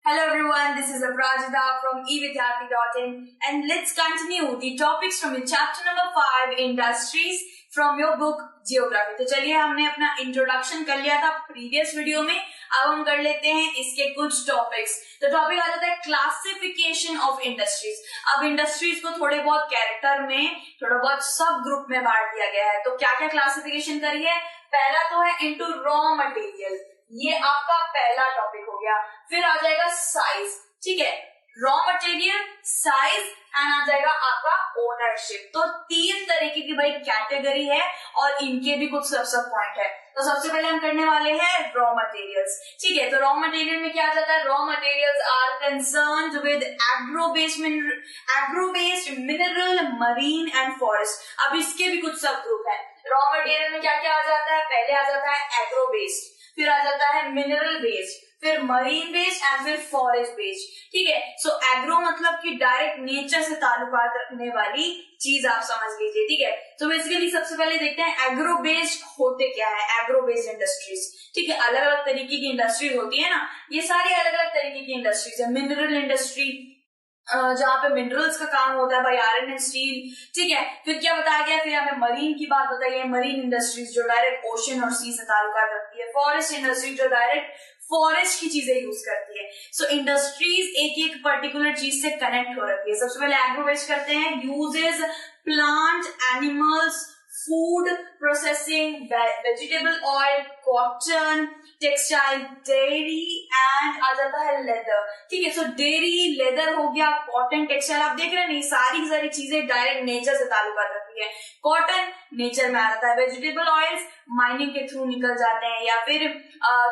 Hello everyone, this is Aprajita from evidyarthi.in and let's continue the topics from the chapter number 5 industries from your book Geography. तो चलिए हमने अपना introduction कर लिया था previous video में, अब हम कर लेते हैं इसके कुछ टॉपिक्स। तो टॉपिक आ जाता है क्लासिफिकेशन ऑफ इंडस्ट्रीज। अब इंडस्ट्रीज को थोड़े बहुत कैरेक्टर में, थोड़ा बहुत सब ग्रुप में बांट दिया गया है। तो क्या क्या क्लासिफिकेशन करी है? पहला तो है इनटू रॉ मटेरियल, ये आपका पहला टॉपिक हो गया। फिर आ जाएगा साइज, ठीक है, रॉ मटेरियल, साइज एंड आ जाएगा आपका ओनरशिप। तो 3 तरीके की भाई कैटेगरी है और इनके भी कुछ सब पॉइंट है। तो सबसे पहले हम करने वाले हैं रॉ मटेरियल्स, ठीक है। तो रॉ मटेरियल में क्या आ जाता है? Raw materials are concerned with agro based mineral, marine and forest. अब इसके भी कुछ सब ग्रुप है। रॉ मटेरियल में क्या क्या आ जाता है? पहले आ जाता है एग्रो बेस्ड, फिर आ जाता है मिनरल बेस्ड, फिर मरीन बेस्ड एंड फिर फॉरेस्ट बेस्ड, ठीक है। सो एग्रो मतलब कि डायरेक्ट नेचर से ताल्लुकात रखने वाली चीज आप समझ लीजिए, ठीक है। तो बेसिकली सबसे पहले देखते हैं एग्रो बेस्ड होते क्या है। एग्रो बेस्ड इंडस्ट्रीज, ठीक है, अलग अलग तरीके की इंडस्ट्रीज होती है ना, ये सारी अलग अलग तरीके की इंडस्ट्रीज है। मिनरल इंडस्ट्री जहाँ पे मिनरल्स का काम होता है भाई, आयरन एंड स्टील, ठीक है। फिर क्या बताया गया? फिर हमें मरीन की बात बताई है, मरीन इंडस्ट्रीज जो डायरेक्ट ओशन और सी से ताल्लुकात रखती है। फॉरेस्ट इंडस्ट्री जो डायरेक्ट फॉरेस्ट की चीजें यूज करती है। सो इंडस्ट्रीज एक पर्टिकुलर चीज से कनेक्ट हो रखी है। सबसे पहले एग्रो बेस्ड करते हैं, uses plant, animals, food processing, vegetable oil, cotton, textile, dairy and आ जाता है लेदर, ठीक है। सो डेयरी, लेदर हो गया, कॉटन, टेक्सटाइल, आप देख रहे हैं नहीं, सारी चीजें डायरेक्ट नेचर से ताल्लुकात रखती है। कॉटन नेचर में आ जाता है, वेजिटेबल ऑयल्स माइनिंग के थ्रू निकल जाते हैं, या फिर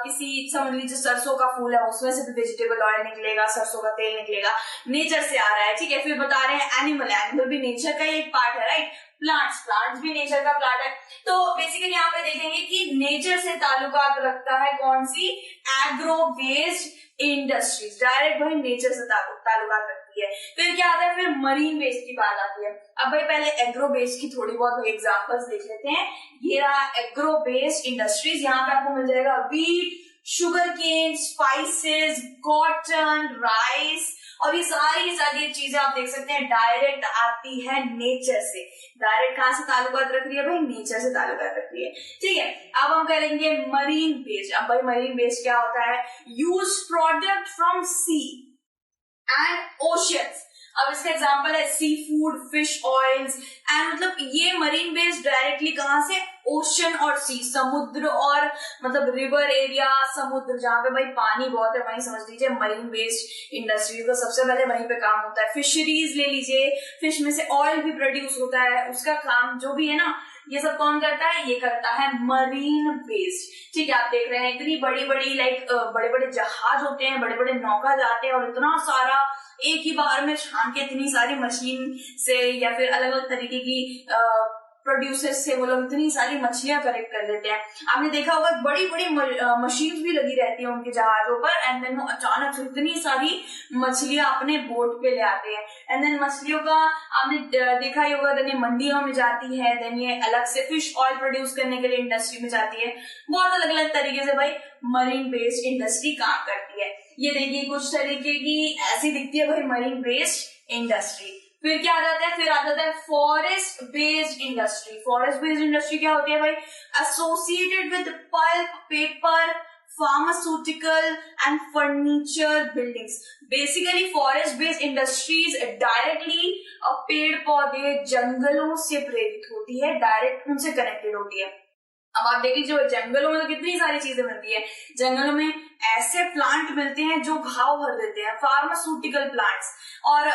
किसी समझ लीजिए सरसों का फूल है उसमें से भी वेजिटेबल ऑयल निकलेगा, सरसों का तेल निकलेगा, नेचर से आ रहा है, ठीक है। फिर बता रहे हैं एनिमल भी नेचर का ही एक पार्ट है, राइट। प्लांट्स भी नेचर का पार्ट है। तो बेसिकली यहाँ पे देखेंगे कि नेचर से ताल्लुकात रखता है कौन सी? एग्रो बेस्ड इंडस्ट्रीज, डायरेक्ट भाई नेचर से ताल्लुकात रखती है। फिर क्या आता है? फिर मरीन बेस्ड की बात आती है। अब भाई पहले एग्रो बेस्ड की थोड़ी बहुत एग्जांपल्स देख लेते हैं। ये रहा एग्रो बेस्ड इंडस्ट्रीज, यहाँ पे आपको मिल जाएगा wheat, sugar cane, spices, cotton, rice, और ये सारी चीजें आप देख सकते हैं डायरेक्ट आती है नेचर से। डायरेक्ट कहां से ताल्लुकात रख रही है भाई? नेचर से ताल्लुकात रख रही है, ठीक है। अब हम करेंगे मरीन बेस्ड। अब भाई मरीन बेस्ड क्या होता है? Use product from sea and oceans. अब इसका एग्जांपल है sea food, fish oils and मतलब ये मरीन बेस्ड डायरेक्टली कहां से? ओशन और सी, समुद्र और मतलब रिवर एरिया, समुद्र जहां पे भाई पानी बहुत है वहीं समझ लीजिए मरीन बेस्ड इंडस्ट्री का सबसे पहले वहीं पे काम होता है। फिशरीज ले लीजिए, फिश में से ऑयल भी प्रोड्यूस होता है, उसका काम जो भी है ना, ये सब कौन करता है? ये करता है मरीन बेस्ड, ठीक है। आप देख रहे हैं इतनी बड़ी बड़े बड़े जहाज होते हैं, बड़े बड़े नौका जाते हैं और इतना सारा एक ही बार में छान के इतनी सारी मशीन से या फिर अलग अलग तरीके की प्रोड्यूसर्स से वो लोग इतनी सारी मछलियां कलेक्ट कर लेते हैं। आपने देखा होगा बड़ी बड़ी मशीन भी लगी रहती है उनके जहाजों पर, एंड देन वो अचानक से इतनी सारी मछलियां अपने बोट पे ले आते हैं। एंड देन मछलियों का आपने देखा ही होगा, देन ये मंडियों में जाती है, देन ये अलग से फिश ऑयल प्रोड्यूस करने के लिए इंडस्ट्री में जाती है। बहुत अलग अलग तरीके से भाई मरीन बेस्ड इंडस्ट्री काम करती है। ये देखिए कुछ तरीके की ऐसी दिखती है भाई मरीन बेस्ड इंडस्ट्री। फिर क्या आ जाता है? फिर आ जाता है forest based industry. Forest based industry क्या होती है भाई? Associated with pulp, paper, pharmaceutical and furniture buildings. Basically forest based industries directly पेड़ पौधे जंगलों से प्रेरित होती है, डायरेक्ट उनसे कनेक्टेड होती है। अब आप देख लीजिए जंगलों में तो कितनी सारी चीजें मिलती है। जंगलों में ऐसे प्लांट मिलते हैं जो घाव भर देते हैं, फार्मास्यूटिकल प्लांट्स, और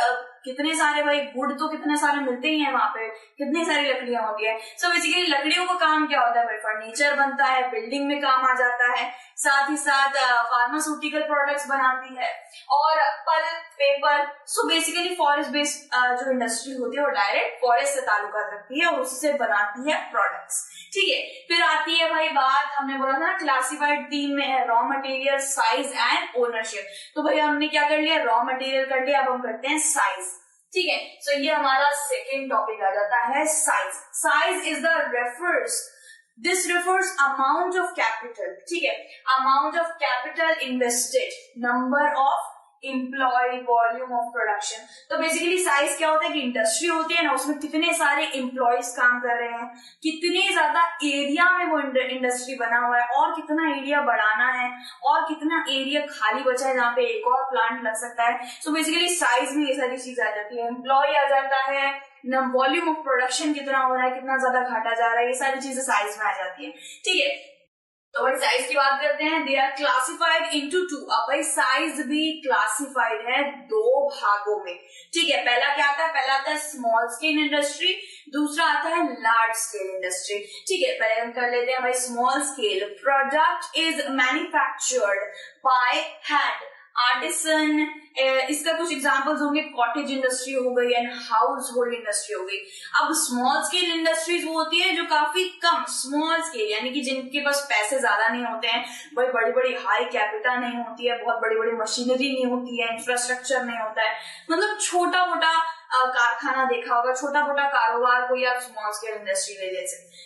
कितने सारे भाई वुड तो कितने सारे मिलते ही हैं वहां पे, कितनी सारी लकड़ियां होती है। सो बेसिकली लकड़ियों का काम क्या होता है भाई? फर्नीचर बनता है, बिल्डिंग में काम आ जाता है, साथ ही साथ फार्मास्यूटिकल प्रोडक्ट्स बनाती है, और pulp, paper. So basically forest based जो इंडस्ट्री होती है वो डायरेक्ट फॉरेस्ट से ताल्लुकात रखती है और उससे बनाती है प्रोडक्ट्स, ठीक है। फिर आती है भाई बात, हमने बोला था ना क्लासिफाइड 3 में है, raw material, size and ownership. तो भाई हमने क्या कर लिया? रॉ मटेरियल कर लिया, अब हम करते हैं साइज, ठीक है। सो ये हमारा सेकेंड टॉपिक आ जाता है size. Size is the this refers amount of capital, ठीक है, amount of capital invested, number of employ, volume of production. तो बेसिकली साइज क्या होता है कि इंडस्ट्री होती है ना, उसमें कितने सारे एम्प्लॉयज काम कर रहे हैं, कितने ज्यादा एरिया में वो इंडस्ट्री बना हुआ है, और कितना एरिया बढ़ाना है, और कितना एरिया खाली बचा है जहाँ पे एक और प्लांट लग सकता है। सो बेसिकली साइज में ये सारी चीज आ जाती है, एम्प्लॉय आ जाता है, न वॉल्यूम ऑफ प्रोडक्शन कितना हो रहा है, कितना ज्यादा घाटा जा रहा है, ये सारी चीजें साइज में आ जाती है। ठीक है, तो भाई साइज की बात करते हैं। They are classified into two. अब भाई साइज भी क्लासिफाइड है दो भागों में। ठीक है, पहला क्या आता है, पहला आता है स्मॉल स्केल इंडस्ट्री, दूसरा आता है लार्ज स्केल इंडस्ट्री। ठीक है, पहले हम कर लेते हैं भाई small scale. Product is manufactured by hand, artisan. इसका कुछ एग्जांपल्स होंगे, कॉटेज इंडस्ट्री हो गई एंड हाउस होल्ड इंडस्ट्री हो गई। अब स्मॉल स्केल इंडस्ट्रीज वो होती है जो काफी कम, स्मॉल स्केल यानी कि जिनके पास पैसे ज्यादा नहीं होते हैं, भाई बड़ी बड़ी हाई कैपिटल नहीं होती है, बहुत बड़ी बड़ी मशीनरी नहीं होती है, इंफ्रास्ट्रक्चर नहीं होता है, मतलब छोटा मोटा कारखाना देखा होगा, छोटा मोटा कारोबार, कोई आप स्मॉल स्केल इंडस्ट्री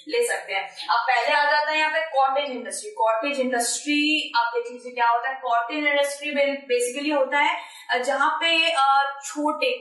ले सकते हैं। अब पहले आ जाता है यहाँ पे कॉटेज इंडस्ट्री। कॉटेज इंडस्ट्री आप देख लीजिए क्या होता है। कॉटेज इंडस्ट्री बेसिकली होता है जहाँ पे छोटे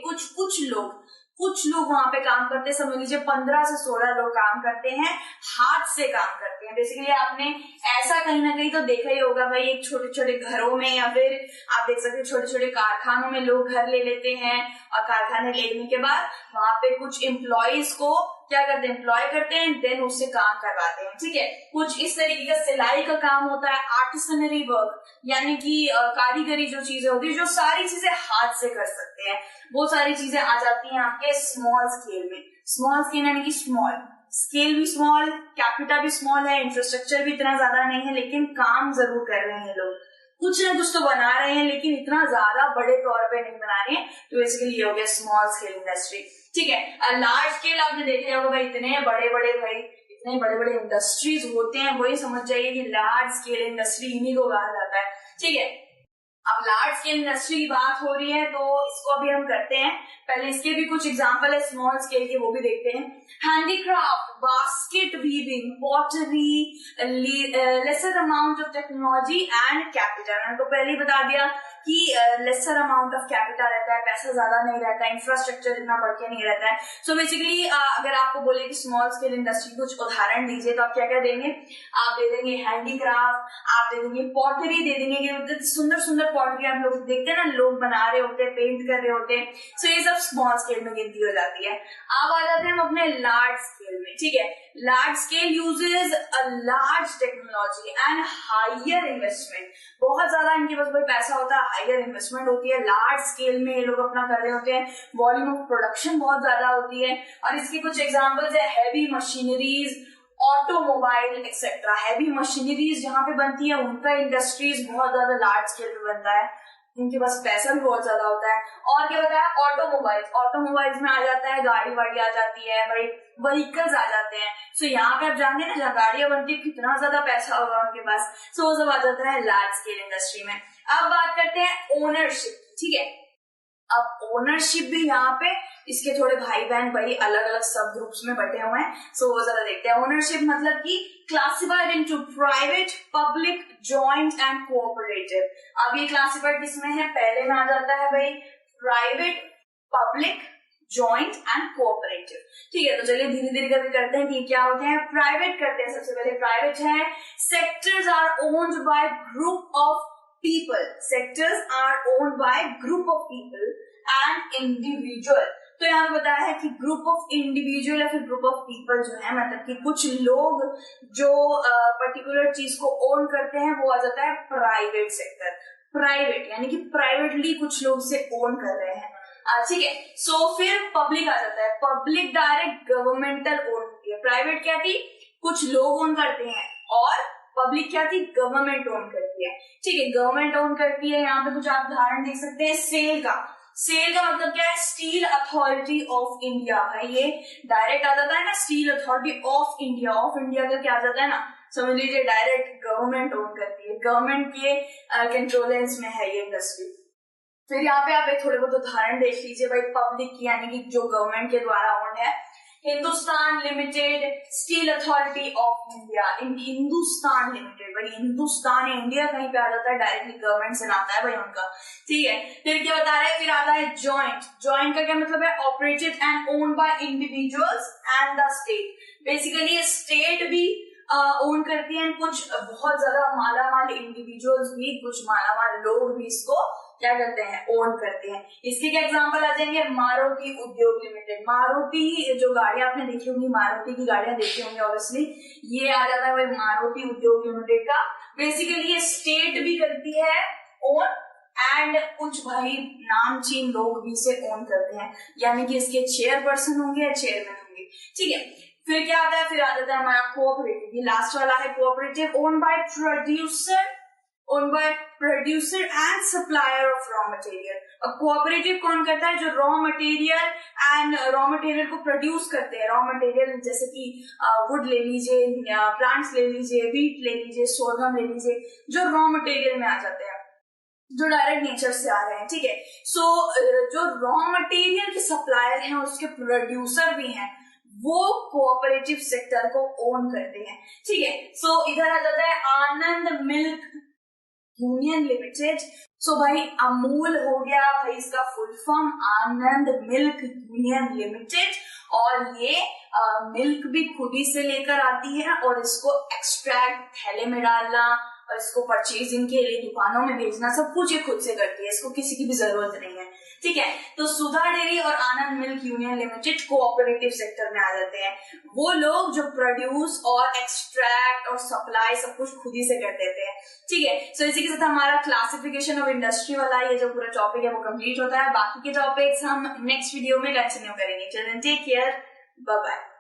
कुछ लोग वहां पे काम करते हैं, समझ लीजिए 15 से 16 लोग काम करते हैं, हाथ से काम करते हैं। बेसिकली आपने ऐसा कहीं ना कहीं तो देखा ही होगा भाई, एक छोटे छोटे घरों में या फिर आप देख सकते हैं छोटे छोटे कारखानों में लोग घर ले लेते हैं, और कारखाने लेने के बाद वहां पे कुछ एम्प्लॉयज को क्या करते हैं, एम्प्लॉय करते हैं, देन उससे काम करवाते हैं। ठीक है, कुछ इस तरीके का सिलाई का काम होता है, आर्टिसनरी वर्क यानी कि कारीगरी जो चीजें होती है, जो सारी चीजें हाथ से कर सकते हैं, वो सारी चीजें आ जाती हैं आपके स्मॉल स्केल में। स्मॉल स्केल यानी कि स्मॉल स्केल भी स्मॉल, कैपिटल भी स्मॉल है, इंफ्रास्ट्रक्चर भी इतना ज्यादा नहीं है, लेकिन काम जरूर कर रहे हैं लोग, कुछ ना कुछ तो बना रहे हैं, लेकिन इतना ज्यादा बड़े तौर पे नहीं बना रहे हैं। तो बेसिकली ये हो गया स्मॉल स्केल इंडस्ट्री। ठीक है, लार्ज स्केल आपने देखा होगा भाई, इतने बड़े बड़े इंडस्ट्रीज होते हैं, वही समझ जाइए कि लार्ज स्केल इंडस्ट्री इन्हीं को कहा जाता है। ठीक है, अब लार्ज स्केल इंडस्ट्री की बात हो रही है तो इसको अभी हम करते हैं। पहले इसके भी कुछ एग्जांपल है स्मॉल स्केल के, वो भी देखते हैं। Handicraft, basket weaving, pottery, lesser amount of technology and capital. मैंने तो पहले ही बता दिया कि लेसर अमाउंट ऑफ कैपिटल रहता है, पैसा ज्यादा नहीं रहता है, इंफ्रास्ट्रक्चर इतना बढ़ के नहीं रहता है। सो बेसिकली अगर आपको बोले कि स्मॉल स्केल इंडस्ट्री कुछ उदाहरण दीजिए, तो आप क्या क्या देंगे, आप दे देंगे हैंडीक्राफ्ट, आप दे देंगे पॉटरी, दे देंगे सुंदर सुंदर पॉटरी आप लोग देखते हैं ना, लोग बना रहे होते हैं, पेंट कर रहे होते हैं। सो ये सब स्मॉल स्केल में गिनती हो जाती है। अब आ जाते हैं हम अपने लार्ज स्केल में। ठीक है, large scale uses a large technology and higher investment. बहुत ज्यादा इनके पास कोई पैसा होता है, हायर इन्वेस्टमेंट होती है, लार्ज स्केल में ये लोग अपना कर रहे होते हैं, वॉल्यूम ऑफ प्रोडक्शन बहुत ज्यादा होती है। और इसके कुछ एग्जांपल्स है, heavy machineries, automobile etcetera. Heavy machineries जहां पे बनती है उनका इंडस्ट्रीज बहुत ज्यादा लार्ज स्केल पे बनता है, उनके पास पैसा भी बहुत ज्यादा होता है। और क्या बताया, ऑटोमोबाइल्स में आ जाता है, गाड़ी वाड़ी आ जाती है भाई, व्हीकल्स आ जाते हैं। सो यहाँ पे आप जानते हैं ना, जहाँ गाड़ियां बनती है कितना ज्यादा पैसा होगा उनके पास। सो वो सब आ जाता है लार्ज स्केल इंडस्ट्री में। अब बात करते हैं ओनरशिप। ठीक है, अब ओनरशिप भी यहाँ पे इसके थोड़े भाई बहन भाई अलग अलग सब ग्रुप्स में बटे हुए हैं। सो वो जरा देखते हैं। ओनरशिप मतलब कि classified into private, public, joint and cooperative. अब ये क्लासिफाइड किसमें है, पहले में आ जाता है भाई private, public, joint and cooperative. ठीक है, तो चलिए धीरे धीरे करके करते हैं कि क्या होते हैं। प्राइवेट करते हैं, सबसे पहले प्राइवेट है, sectors are owned by group of people. Sectors are owned by group of people and individual. तो यहाँ पे बताया है कि ग्रुप ऑफ इंडिविजुअल या फिर ग्रुप ऑफ पीपल जो है, मतलब कि कुछ लोग जो पर्टिकुलर चीज को ओन करते हैं, वो आ जाता है प्राइवेट सेक्टर। प्राइवेट यानी कि प्राइवेटली कुछ लोग से ओन कर रहे हैं। ठीक है, सो फिर पब्लिक आ जाता है। पब्लिक डायरेक्ट गवर्नमेंटल ओन होती है। प्राइवेट क्या थी, कुछ लोग ओन करते हैं, और पब्लिक क्या थी, गवर्नमेंट ओन करती है। ठीक है, गवर्नमेंट ओन करती है। यहाँ पे कुछ आप उदाहरण देख सकते हैं। सेल का मतलब क्या है, स्टील अथॉरिटी ऑफ इंडिया। भाई ये डायरेक्ट आ जाता है ना, steel authority of India. Of India का क्या आ जाता है ना, समझ लीजिए डायरेक्ट गवर्नमेंट ओन करती है, गवर्नमेंट के कंट्रोलेंस में है ये इंडस्ट्री। फिर यहाँ पे आप एक थोड़े बहुत उदाहरण देख लीजिए भाई, पब्लिक यानी कि जो गवर्नमेंट के द्वारा ओन है। Hindustan limited, steel authority of India. In Hindustan limited, भाई हिंदुस्तान है, इंडिया कहीं पे आ जाता है डायरेक्टली गवर्नमेंट से नाता है भाई उनका, ठीक है। फिर क्या बता रहे हैं, फिर आता है जॉइंट। जॉइंट का क्या मतलब है, operated and owned by individuals and the state. Basically state भी ओन करती है, कुछ बहुत ज्यादा मालामाल इंडिविजुअल्स भी, कुछ मालामाल लोग भी इसको क्या करते हैं, ओन करते हैं। इसके क्या एग्जांपल आ जाएंगे, मारुति उद्योग लिमिटेड। मारुति जो गाड़ियां आपने देखी होंगी, मारुति की गाड़ियां देखी होंगी ऑब्वियसली, ये आ जाता है भाई मारुति उद्योग लिमिटेड का। बेसिकली ये स्टेट भी करती है ओन एंड कुछ भाई नामचीन लोग भी इसे ओन करते हैं, यानी कि इसके चेयरपर्सन होंगे या चेयरमैन होंगे, ठीक है। फिर क्या आता है, फिर आ जाता है हमारा कोऑपरेटिव। ये लास्ट वाला है cooperative, own by producer and supplier of raw material. अब कोऑपरेटिव कौन करता है, जो रॉ मटेरियल को प्रोड्यूस करते हैं। रॉ मटेरियल जैसे कि वुड ले लीजिए, प्लांट्स ले लीजिए, व्हीट ले लीजिए, सोरगम ले लीजिए, जो रॉ मटेरियल में आ जाते हैं, जो डायरेक्ट नेचर से आ रहे हैं, ठीक है। सो जो रॉ मटेरियल के सप्लायर हैं, उसके प्रोड्यूसर भी हैं, वो कोऑपरेटिव सेक्टर को ओन करते हैं, ठीक है। सो इधर आ जाता है आनंद मिल्क यूनियन लिमिटेड। सो भाई अमूल हो गया भाई इसका फुल फॉर्म, आनंद मिल्क यूनियन लिमिटेड। और ये मिल्क भी खुद ही से लेकर आती है और इसको एक्सट्रैक्ट, थैले में डालना और इसको परचेजिंग के लिए दुकानों में भेजना, सब कुछ ये खुद से करती है, इसको किसी की भी जरूरत नहीं है, ठीक है। तो सुधा डेयरी और Anand milk union limited cooperative sector में आ जाते हैं। वो लोग जो प्रोड्यूस और एक्सट्रैक्ट और सप्लाई सब कुछ खुद ही से कर देते हैं, ठीक है। सो इसी के साथ हमारा क्लासिफिकेशन ऑफ इंडस्ट्री वाला ये जो पूरा टॉपिक है वो कंप्लीट होता है। बाकी के टॉपिक्स हम नेक्स्ट वीडियो में कंटिन्यू करेंगे। चलिए टेक केयर, बाय बाय।